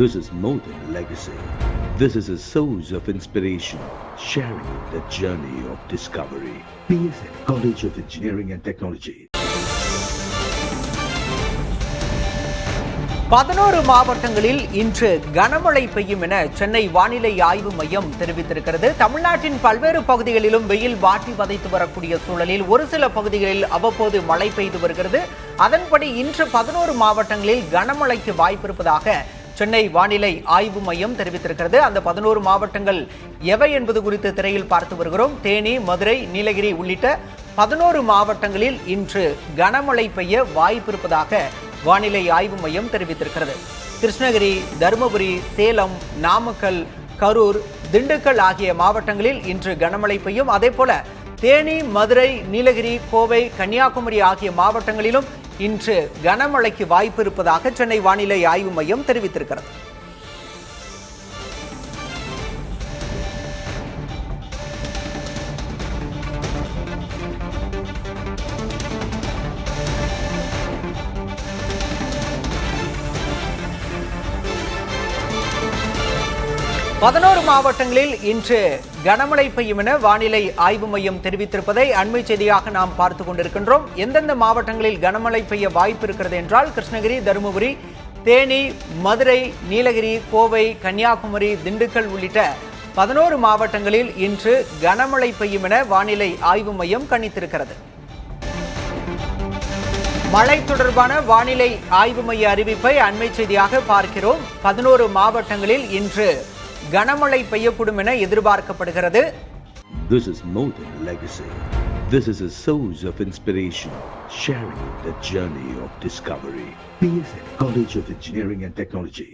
This is more than legacy. This is a source of inspiration, sharing the journey of discovery. PSN College of Engineering and Technology. 11 மாவட்டங்களில் இன்று கனமழை பெய்யும் என சென்னை வானிலை ஆய்வு மையம் தெரிவித்திருக்கிறது. தமிழ்நாட்டின் பல்வேறு பகுதிகளிலும் வெயில் வாட்டி வதைத்து வரக்கூடிய சூழலில் ஒரு சில பகுதிகளில் அவ்வப்போது மழை பெய்து வருகிறது. அதன்படி இன்று 11 மாவட்டங்களில் கனமழைக்கு வாய்ப்பிருப்பதாக சென்னை வானிலை ஆய்வு மையம் தெரிவித்திருக்கிறது. அந்த 11 மாவட்டங்கள் எவை என்பது குறித்து திரையில் பார்த்து வருகிறோம். தேனி, மதுரை, நீலகிரி உள்ளிட்ட 11 மாவட்டங்களில் இன்று கனமழை பெய்ய வாய்ப்பிருப்பதாக வானிலை ஆய்வு மையம் தெரிவித்திருக்கிறது. கிருஷ்ணகிரி, தருமபுரி, சேலம், நாமக்கல், கரூர், திண்டுக்கல் ஆகிய மாவட்டங்களில் இன்று கனமழை பெய்யும். அதேபோல தேனி, மதுரை, நீலகிரி, கோவை, கன்னியாகுமரி ஆகிய மாவட்டங்களிலும் இன்று கனமழைக்கு வாய்ப்பு இருப்பதாக சென்னை வானிலை ஆய்வு மையம் தெரிவித்திருக்கிறது. மாவட்டங்களில் இன்று கனமழை பெய்யும் என வானிலை ஆய்வு மையம் தெரிவித்திருப்பதை அண்மை செய்தியாக நாம் பார்த்துக் கொண்டிருக்கின்றோம். எந்தெந்த மாவட்டங்களில் கனமழை பெய்ய வாய்ப்பு இருக்கிறது என்றால் கிருஷ்ணகிரி, தருமபுரி, தேனி, மதுரை, நீலகிரி, கோவை, கன்னியாகுமரி, திண்டுக்கல் உள்ளிட்ட 11 மாவட்டங்களில் இன்று கனமழை பெய்யும் என வானிலை ஆய்வு மையம் கணித்திருக்கிறது. மழை தொடர்பான வானிலை ஆய்வு மைய அறிவிப்பை அண்மை செய்தியாக பார்க்கிறோம். 11 மாவட்டங்களில் இன்று கனமழை பெய்யக்கூடும் என எதிர்பார்க்கப்படுகிறது. This is more than legacy. This is a source of inspiration, sharing the journey of discovery. PSN College of Engineering and Technology.